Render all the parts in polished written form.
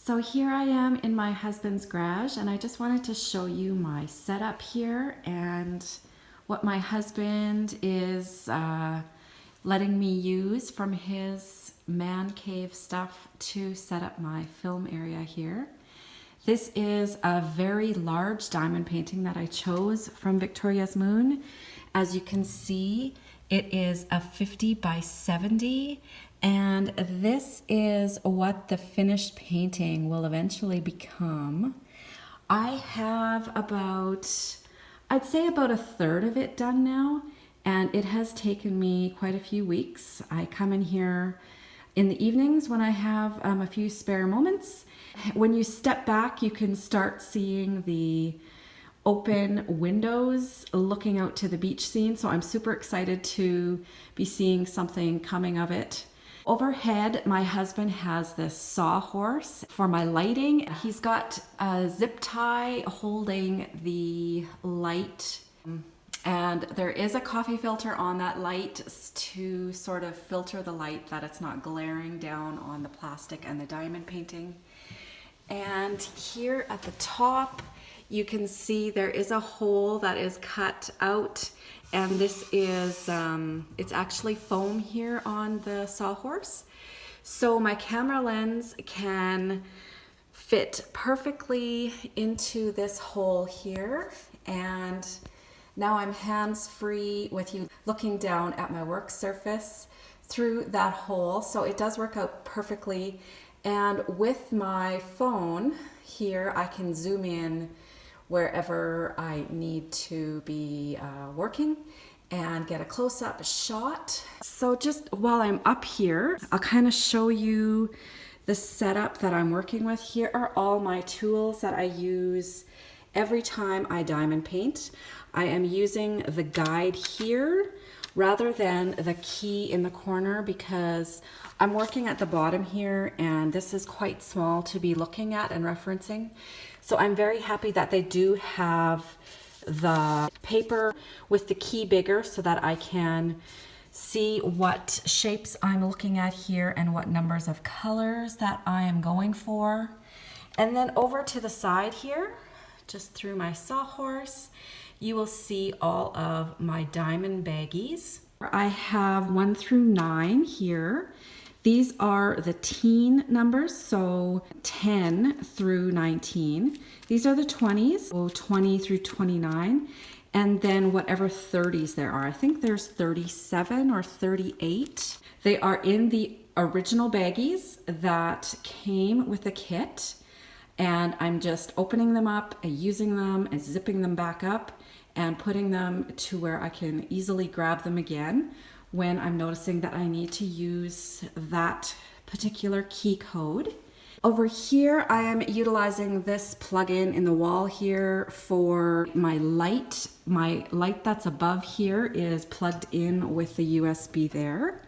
So here I am in my husband's garage, and I just wanted to show you my setup here and what my husband is letting me use from his man cave stuff to set up my film area here. This is a very large diamond painting that I chose from Victoriasmoon. As you can see, it is a 50 by 70, and this is what the finished painting will eventually become. I have I'd say about a third of it done now, and it has taken me quite a few weeks. I come in here in the evenings when I have a few spare moments. When you step back, you can start seeing the open windows looking out to the beach scene. So I'm super excited to be seeing something coming of it. Overhead, my husband has this sawhorse for my lighting. He's got a zip tie holding the light, and there is a coffee filter on that light to sort of filter the light that it's not glaring down on the plastic and the diamond painting. And here at the top, you can see there is a hole that is cut out, and this is, it's actually foam here on the sawhorse. So my camera lens can fit perfectly into this hole here, and now I'm hands-free with you looking down at my work surface through that hole. So it does work out perfectly. And with my phone here, I can zoom in wherever I need to be working and get a close-up shot. So just while I'm up here, I'll kind of show you the setup that I'm working with. Here are all my tools that I use every time I diamond paint. I am using the guide here rather than the key in the corner because I'm working at the bottom here, and this is quite small to be looking at and referencing. So I'm very happy that they do have the paper with the key bigger so that I can see what shapes I'm looking at here and what numbers of colors that I am going for. And then over to the side here, just through my sawhorse, you will see all of my diamond baggies. I have 1 through 9 here. These are the teen numbers, so 10 through 19. These are the 20s, so 20 through 29. And then whatever 30s there are. I think there's 37 or 38. They are in the original baggies that came with the kit. And I'm just opening them up and using them and zipping them back up and putting them to where I can easily grab them again when I'm noticing that I need to use that particular key code. Over here, I am utilizing this plug-in in the wall here for my light. My light that's above here is plugged in with the USB there.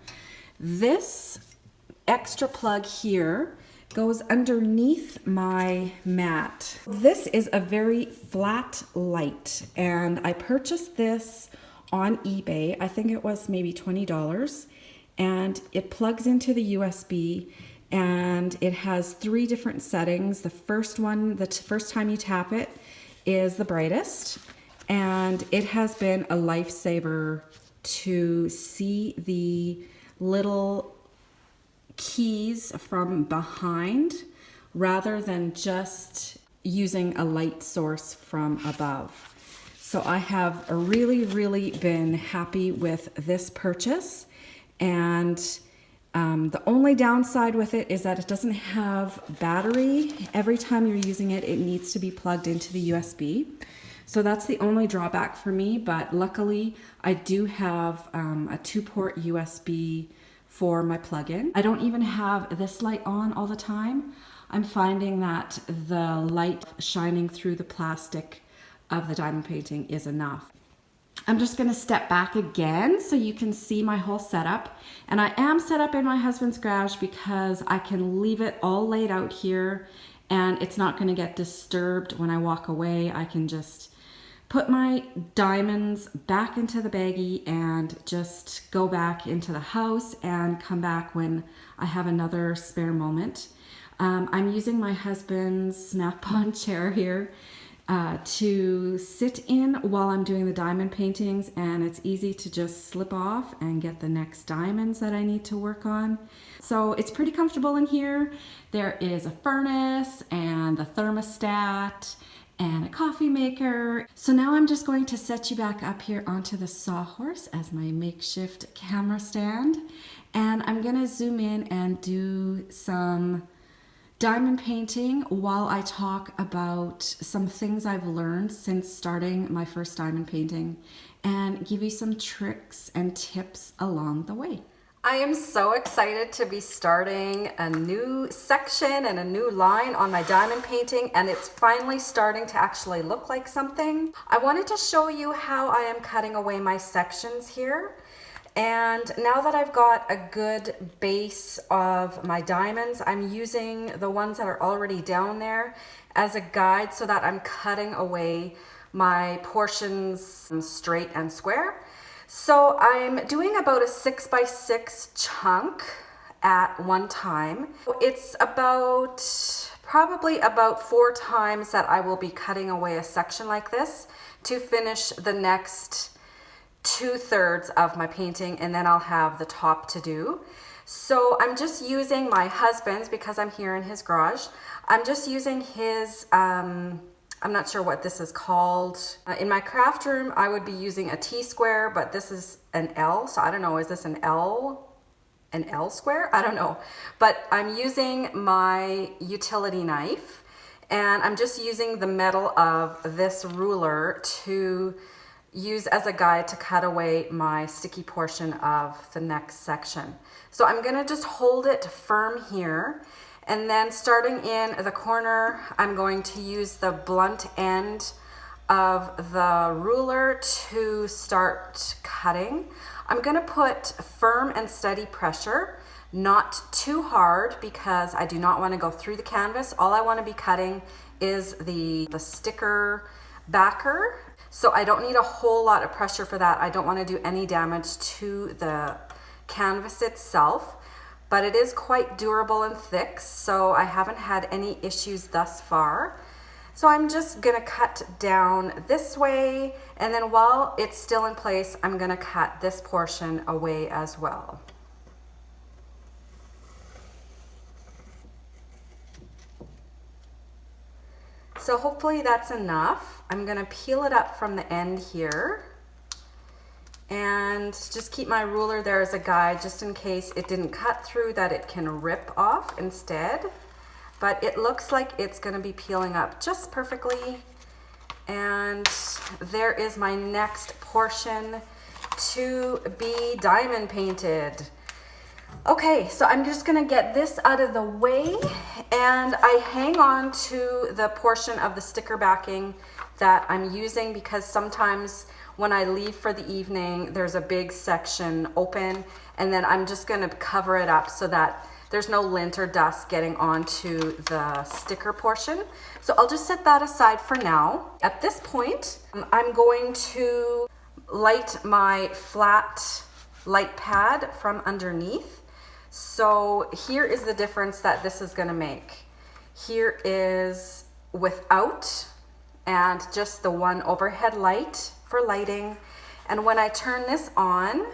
This extra plug here goes underneath my mat. This is a very flat light, and I purchased this on eBay. I think it was maybe $20, and it plugs into the USB, and it has 3 different settings. The first one, the first time you tap it, is the brightest, and it has been a lifesaver to see the little keys from behind rather than just using a light source from above. So I have really been happy with this purchase, and the only downside with it is that it doesn't have battery. Every time you're using it, it needs to be plugged into the USB. So that's the only drawback for me, but luckily I do have a 2-port USB for my plug-in. I don't even have this light on all the time. I'm finding that the light shining through the plastic of the diamond painting is enough. I'm just gonna step back again so you can see my whole setup. And I am set up in my husband's garage because I can leave it all laid out here and it's not gonna get disturbed when I walk away. I can just put my diamonds back into the baggie and just go back into the house and come back when I have another spare moment. I'm using my husband's snap-on chair here to sit in while I'm doing the diamond paintings, and it's easy to just slip off and get the next diamonds that I need to work on. So it's pretty comfortable in here. There is a furnace and the thermostat and a coffee maker. So now I'm just going to set you back up here onto the sawhorse as my makeshift camera stand, and I'm gonna zoom in and do some diamond painting while I talk about some things I've learned since starting my first diamond painting and give you some tricks and tips along the way. I am so excited to be starting a new section and a new line on my diamond painting, and it's finally starting to actually look like something. I wanted to show you how I am cutting away my sections here. And now that I've got a good base of my diamonds, I'm using the ones that are already down there as a guide so that I'm cutting away my portions straight and square. So I'm doing about a 6x6 chunk at one time. It's probably about 4 times that I will be cutting away a section like this to finish the next 2/3 of my painting, and then I'll have the top to do. So I'm just using my husband's, because I'm here in his garage. I'm just using his, I'm not sure what this is called. In my craft room, I would be using a T-square, but this is an L, so I don't know, is this an L square? I don't know. But I'm using my utility knife, and I'm just using the metal of this ruler to use as a guide to cut away my sticky portion of the next section. So I'm gonna just hold it firm here, and then starting in the corner, I'm going to use the blunt end of the ruler to start cutting. I'm gonna put firm and steady pressure, not too hard, because I do not wanna go through the canvas. All I wanna be cutting is the sticker backer. So I don't need a whole lot of pressure for that. I don't want to do any damage to the canvas itself, but it is quite durable and thick, so I haven't had any issues thus far. So I'm just gonna cut down this way, and then while it's still in place, I'm gonna cut this portion away as well. So hopefully that's enough. I'm gonna peel it up from the end here and just keep my ruler there as a guide, just in case it didn't cut through, that it can rip off instead. But it looks like it's gonna be peeling up just perfectly. And there is my next portion to be diamond painted. Okay, so I'm just gonna get this out of the way, and I hang on to the portion of the sticker backing that I'm using, because sometimes when I leave for the evening, there's a big section open, and then I'm just gonna cover it up so that there's no lint or dust getting onto the sticker portion. So I'll just set that aside for now. At this point, I'm going to light my flat light pad from underneath. So here is the difference that this is gonna make. Here is without, and just the one overhead light for lighting. And when I turn this on,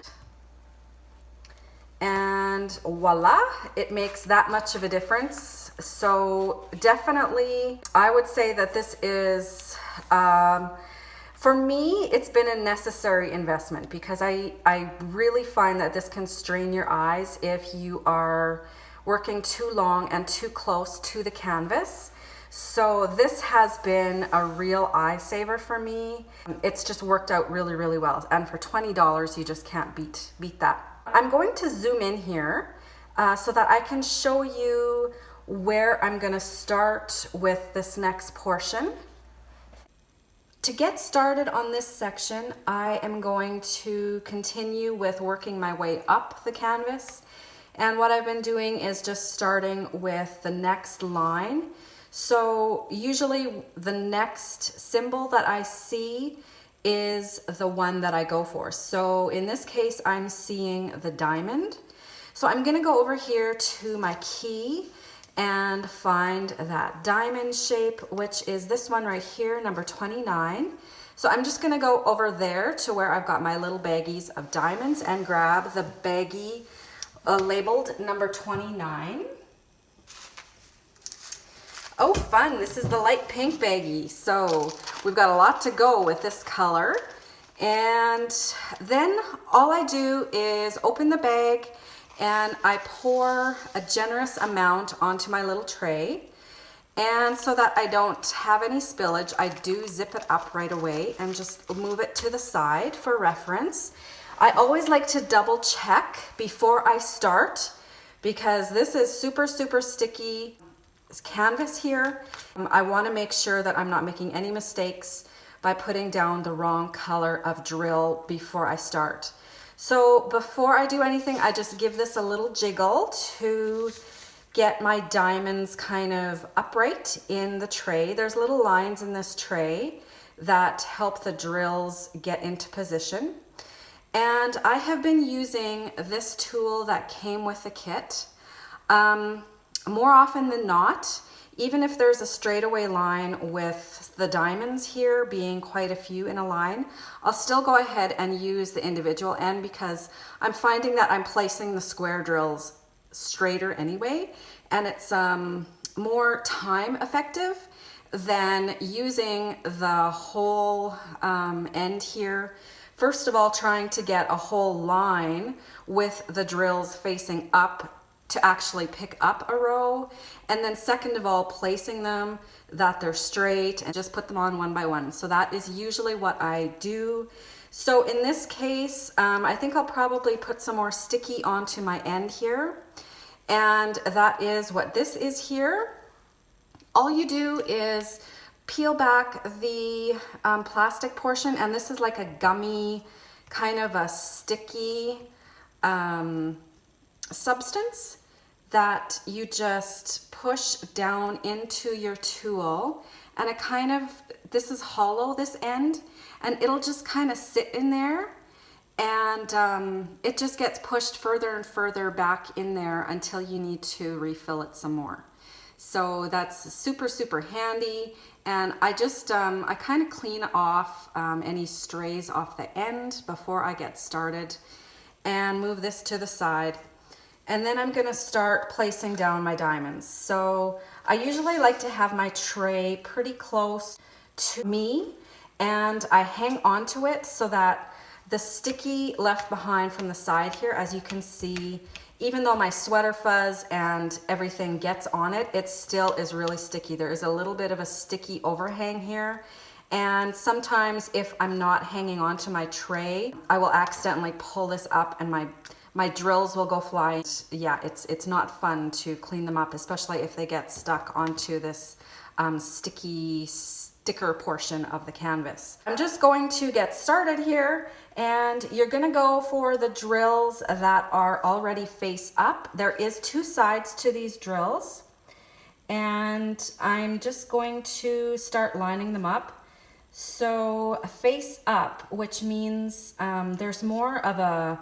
and voila, it makes that much of a difference. So definitely, I would say that this is, for me, it's been a necessary investment, because I really find that this can strain your eyes if you are working too long and too close to the canvas. So this has been a real eye saver for me. It's just worked out really, really well. And for $20, you just can't beat that. I'm going to zoom in here so that I can show you where I'm gonna start with this next portion. To get started on this section, I am going to continue with working my way up the canvas. And what I've been doing is just starting with the next line. So usually the next symbol that I see is the one that I go for. So in this case, I'm seeing the diamond. So I'm gonna go over here to my key, and find that diamond shape, which is this one right here, number 29. So I'm just gonna go over there to where I've got my little baggies of diamonds and grab the baggie labeled number 29. Oh, fun, this is the light pink baggie. So we've got a lot to go with this color. And then all I do is open the bag and I pour a generous amount onto my little tray. And so that I don't have any spillage, I do zip it up right away and just move it to the side for reference. I always like to double check before I start because this is super, super sticky canvas here. I want to make sure that I'm not making any mistakes by putting down the wrong color of drill before I start. So before I do anything, I just give this a little jiggle to get my diamonds kind of upright in the tray. There's little lines in this tray that help the drills get into position. And I have been using this tool that came with the kit. More often than not, even if there's a straightaway line with the diamonds here being quite a few in a line, I'll still go ahead and use the individual end because I'm finding that I'm placing the square drills straighter anyway, and it's more time effective than using the whole end here. First of all, trying to get a whole line with the drills facing up to actually pick up a row, and then second of all, placing them that they're straight and just put them on one by one. So that is usually what I do. So in this case, I think I'll probably put some more sticky onto my end here, and that is what this is here. All you do is peel back the plastic portion, and this is like a gummy, kind of a sticky substance that you just push down into your tool, and it kind of, this is hollow, this end, and it'll just kind of sit in there, and it just gets pushed further and further back in there until you need to refill it some more. So that's super, super handy. And I just, I kind of clean off any strays off the end before I get started and move this to the side. And then I'm gonna start placing down my diamonds. So I usually like to have my tray pretty close to me, and I hang onto it so that the sticky left behind from the side here, as you can see, even though my sweater fuzz and everything gets on it, it still is really sticky. There is a little bit of a sticky overhang here. And sometimes if I'm not hanging onto my tray, I will accidentally pull this up and my drills will go flying. Yeah, it's not fun to clean them up, especially if they get stuck onto this sticker portion of the canvas. I'm just going to get started here, and you're gonna go for the drills that are already face up. There is two sides to these drills, and I'm just going to start lining them up. So face up, which means there's more of a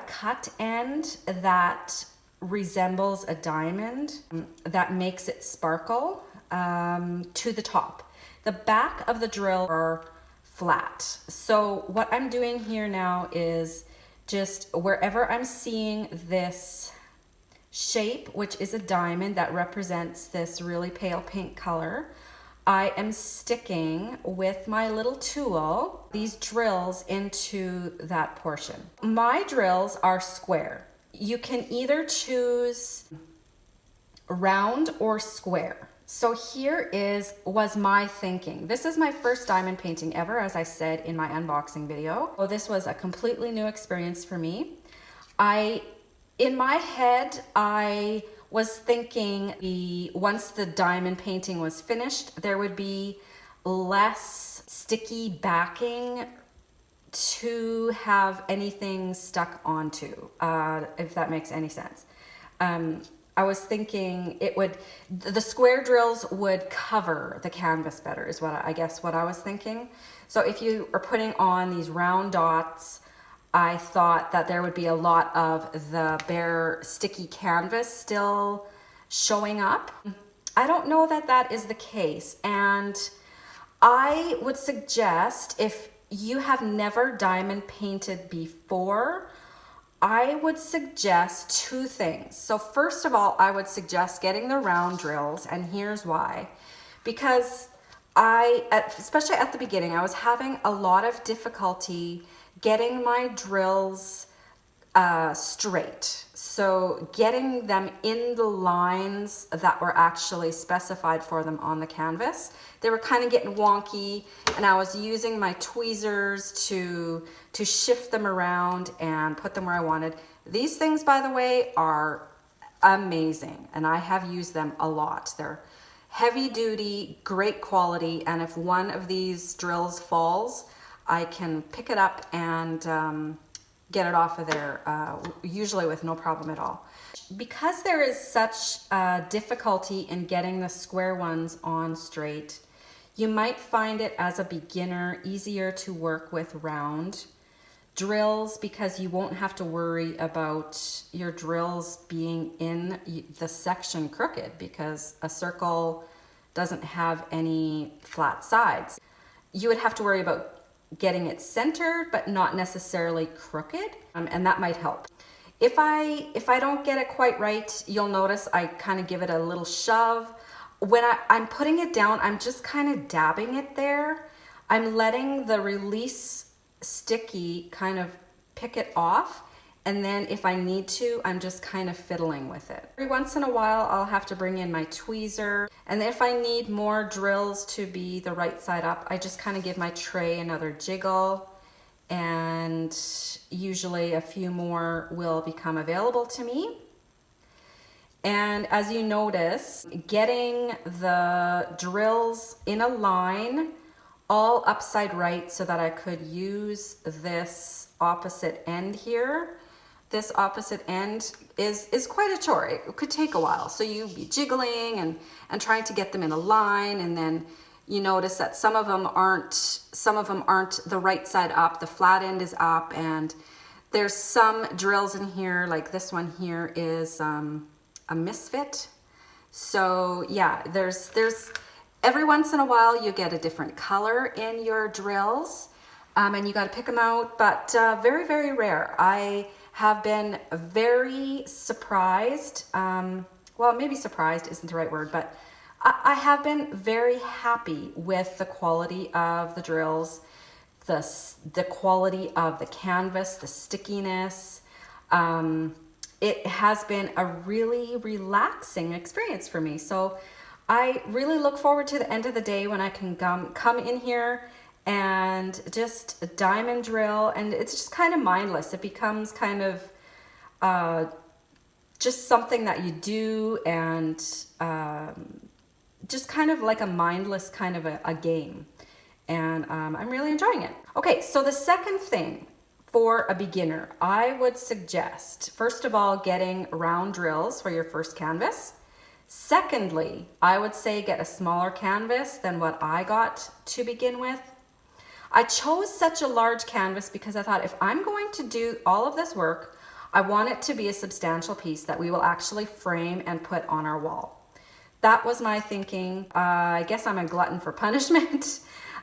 cut end that resembles a diamond that makes it sparkle to the top. The back of the drill are flat. So what I'm doing here now is just wherever I'm seeing this shape, which is a diamond that represents this really pale pink color, I am sticking with my little tool these drills into that portion. My drills are square. You can either choose round or square. So here was my thinking. This is my first diamond painting ever, as I said in my unboxing video. So this was a completely new experience for me. In my head, I was thinking once the diamond painting was finished, there would be less sticky backing to have anything stuck onto, if that makes any sense. I was thinking the square drills would cover the canvas better is what I guess what I was thinking. So if you are putting on these round dots, I thought that there would be a lot of the bare sticky canvas still showing up. I don't know that that is the case, and I would suggest, if you have never diamond painted before, I would suggest two things. So first of all, I would suggest getting the round drills, and here's why. Because especially at the beginning, I was having a lot of difficulty getting my drills straight. So getting them in the lines that were actually specified for them on the canvas. They were kind of getting wonky, and I was using my tweezers to shift them around and put them where I wanted. These things, by the way, are amazing, and I have used them a lot. They're heavy duty, great quality, and if one of these drills falls, I can pick it up and get it off of there, usually with no problem at all. Because there is such difficulty in getting the square ones on straight, you might find it as a beginner easier to work with round drills, because you won't have to worry about your drills being in the section crooked, because a circle doesn't have any flat sides. You would have to worry about getting it centered, but not necessarily crooked, and that might help. If I don't get it quite right, you'll notice I kind of give it a little shove. When I'm putting it down, I'm just kind of dabbing it there. I'm letting the release sticky kind of pick it off, and then if I need to, I'm just kind of fiddling with it. Every once in a while, I'll have to bring in my tweezer, and if I need more drills to be the right side up, I just kind of give my tray another jiggle, and usually a few more will become available to me. And as you notice, getting the drills in a line all upside right so that I could use this opposite end here. This opposite end is quite a chore. It could take a while. So you'd be jiggling and trying to get them in a line, and then you notice that some of them aren't the right side up. The flat end is up, and there's some drills in here, like this one here is a misfit. So yeah, there's every once in a while you get a different color in your drills, and you got to pick them out, but very, very rare. I have been very surprised. Well, maybe surprised isn't the right word, but I have been very happy with the quality of the drills, the quality of the canvas, the stickiness. It has been a really relaxing experience for me. So I really look forward to the end of the day when I can come in here and just diamond drill, and it's just kind of mindless. It becomes kind of just something that you do, and just kind of like a mindless kind of a game, and I'm really enjoying it. Okay, so the second thing for a beginner, I would suggest, first of all, getting round drills for your first canvas. Secondly, I would say get a smaller canvas than what I got to begin with. I chose such a large canvas because I thought, if I'm going to do all of this work, I want it to be a substantial piece that we will actually frame and put on our wall. That was my thinking. I guess I'm a glutton for punishment.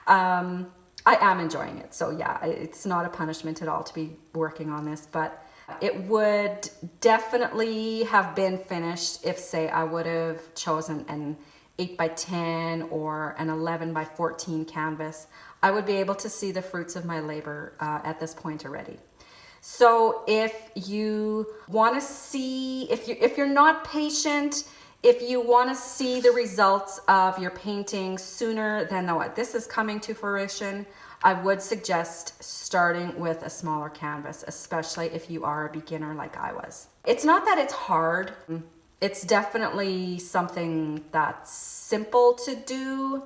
I am enjoying it. So yeah, it's not a punishment at all to be working on this, but it would definitely have been finished if, say, I would have chosen an 8x10 or an 11x14 canvas. I would be able to see the fruits of my labor at this point already. So if you want to see, if you're not patient, if you want to see the results of your painting sooner than what this is coming to fruition, I would suggest starting with a smaller canvas, especially if you are a beginner like I was. It's not that it's hard. It's definitely something that's simple to do,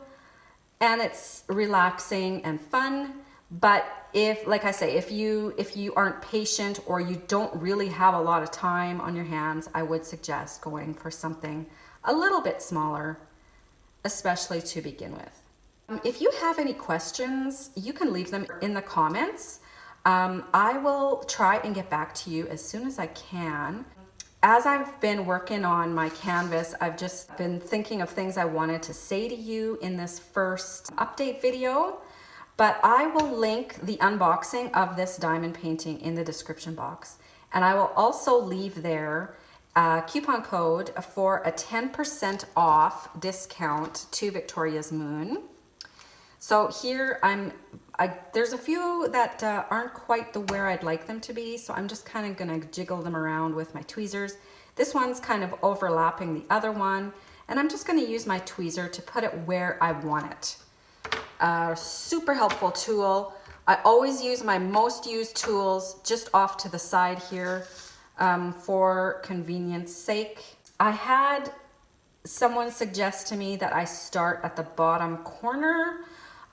and it's relaxing and fun. But like I say, if you aren't patient, or you don't really have a lot of time on your hands, I would suggest going for something a little bit smaller, especially to begin with. If you have any questions, you can leave them in the comments. I will try and get back to you as soon as I can. as I've been working on my canvas, I've just been thinking of things I wanted to say to you in this first update video, but I will link the unboxing of this diamond painting in the description box. And I will also leave there a coupon code for a 10% off discount to Victoria's Moon. So here there's a few that aren't quite where I'd like them to be, so I'm just kind of gonna jiggle them around with my tweezers. This one's kind of overlapping the other one, and I'm just gonna use my tweezer to put it where I want it. Super helpful tool. I always use my most used tools just off to the side here for convenience sake. I had someone suggest to me that I start at the bottom corner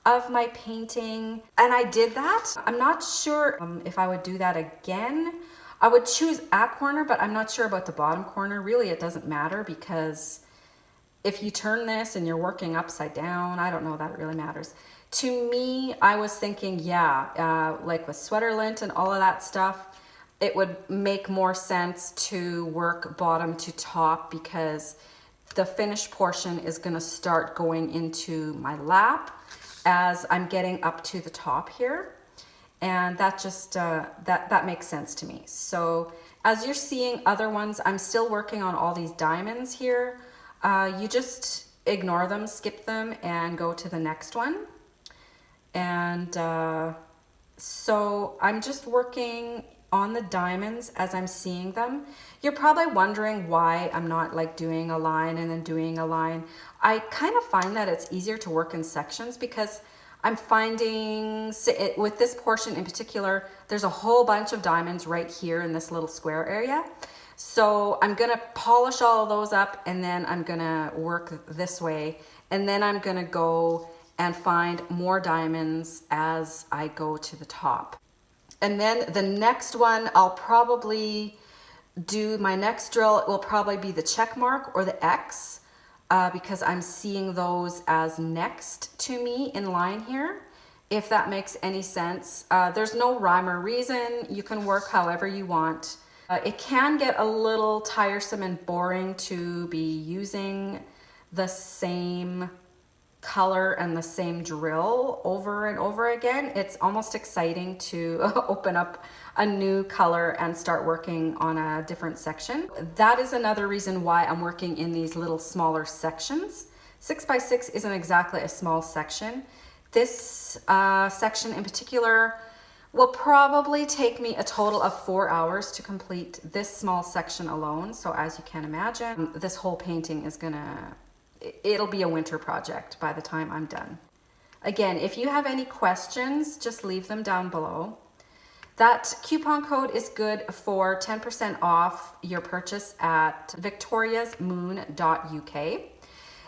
of my painting, and I did that. I'm not sure if I would do that again. I would choose a corner, but I'm not sure about the bottom corner. Really, it doesn't matter, because if you turn this and you're working upside down, I don't know that it really matters. To me, I was thinking, like with sweater lint and all of that stuff, it would make more sense to work bottom to top, because the finished portion is gonna start going into my lap as I'm getting up to the top here. And that just, that makes sense to me. So as you're seeing other ones, I'm still working on all these diamonds here. You just ignore them, skip them, and go to the next one. And so I'm just working on the diamonds as I'm seeing them. You're probably wondering why I'm not like doing a line and then doing a line. I kind of find that it's easier to work in sections, because I'm finding with this portion in particular, there's a whole bunch of diamonds right here in this little square area. So I'm gonna polish all of those up, and then I'm gonna work this way, and then I'm gonna go and find more diamonds as I go to the top. And then the next one, I'll probably do, my next drill will probably be the check mark or the X, because I'm seeing those as next to me in line here, if that makes any sense. There's no rhyme or reason. You can work however you want. It can get a little tiresome and boring to be using the same color and the same drill over and over again. It's almost exciting to open up a new color and start working on a different section. That is another reason why I'm working in these little smaller sections. 6 by 6 isn't exactly a small section. This section in particular will probably take me a total of 4 hours to complete this small section alone. So as you can imagine, this whole painting is it'll be a winter project by the time I'm done. Again, if you have any questions, just leave them down below. That coupon code is good for 10% off your purchase at victoriasmoon.uk.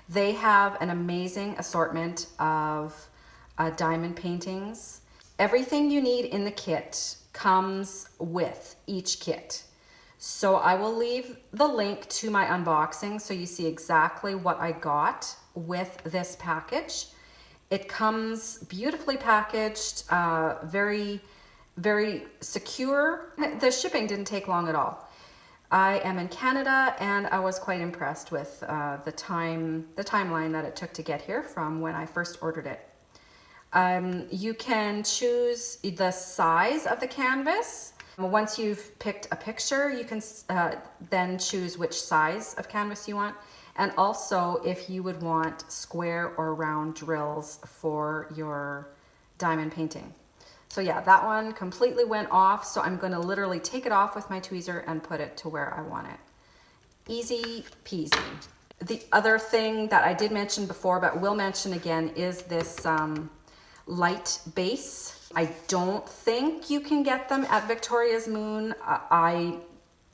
They have an amazing assortment of diamond paintings. Everything you need in the kit comes with each kit. So I will leave the link to my unboxing so you see exactly what I got with this package. It comes beautifully packaged, very, very secure. The shipping didn't take long at all. I am in Canada, and I was quite impressed with the timeline that it took to get here from when I first ordered it. You can choose the size of the canvas. Once you've picked a picture, you can then choose which size of canvas you want, and also if you would want square or round drills for your diamond painting. So yeah, that one completely went off, so I'm going to literally take it off with my tweezer and put it to where I want it. Easy peasy. The other thing that I did mention before but will mention again is this light base. I don't think you can get them at Victoria's Moon. I'm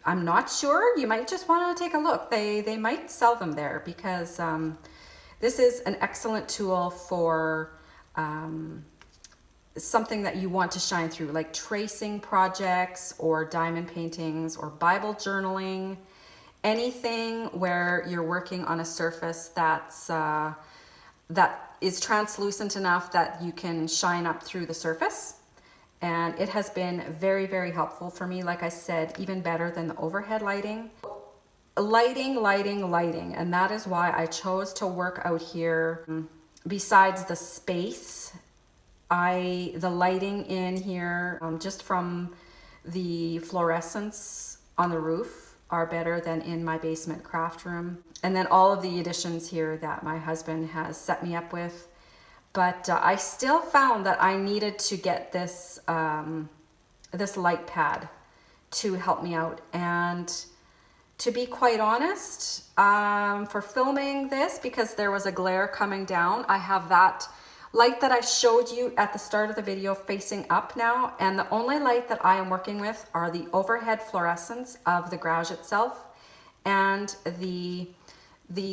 not sure. You might just want to take a look. They might sell them there, because this is an excellent tool for something that you want to shine through, like tracing projects or diamond paintings or Bible journaling, anything where you're working on a surface that's that is translucent enough that you can shine up through the surface. And it has been very, very helpful for me. Like I said, even better than the overhead lighting. lighting, and that is why I chose to work out here. Besides the space, the lighting in here, just from the fluorescents on the roof, are better than in my basement craft room. And then all of the additions here that my husband has set me up with. But I still found that I needed to get this this light pad to help me out. And to be quite honest, for filming this, because there was a glare coming down, I have that light that I showed you at the start of the video facing up now, and the only light that I am working with are the overhead fluorescents of the garage itself and the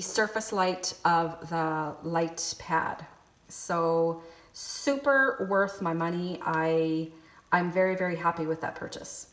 surface light of the light pad. So super worth my money. I'm very, very happy with that purchase.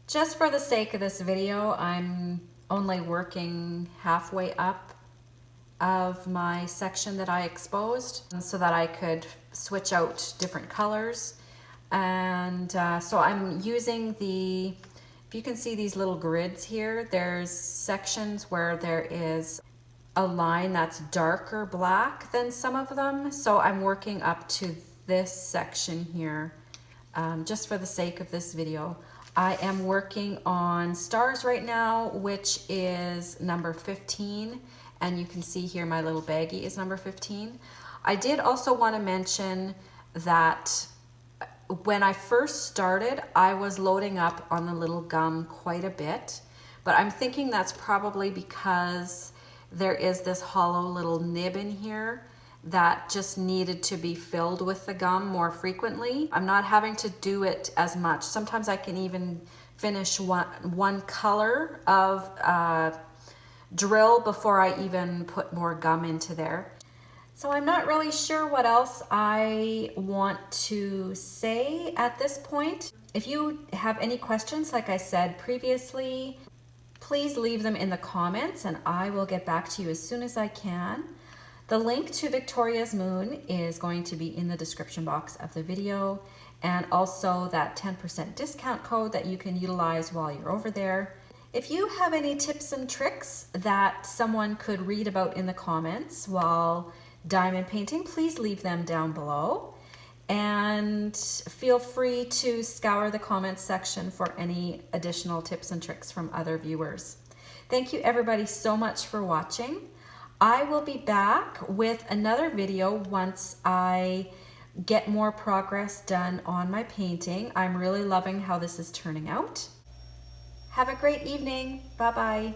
Just for the sake of this video, I'm only working halfway up of my section that I exposed so that I could switch out different colors. And so I'm using if you can see these little grids here, there's sections where there is a line that's darker black than some of them. So I'm working up to this section here just for the sake of this video. I am working on stars right now, which is number 15. And you can see here my little baggie is number 15. I did also want to mention that when I first started, I was loading up on the little gum quite a bit. But I'm thinking that's probably because there is this hollow little nib in here that just needed to be filled with the gum more frequently. I'm not having to do it as much. Sometimes I can even finish one color of drill before I even put more gum into there. So I'm not really sure what else I want to say at this point. If you have any questions, like I said previously, please leave them in the comments and I will get back to you as soon as I can. The link to Victoria's Moon is going to be in the description box of the video, and also that 10% discount code that you can utilize while you're over there. If you have any tips and tricks that someone could read about in the comments while diamond painting, please leave them down below. And feel free to scour the comments section for any additional tips and tricks from other viewers. Thank you everybody so much for watching. I will be back with another video once I get more progress done on my painting. I'm really loving how this is turning out. Have a great evening. Bye-bye.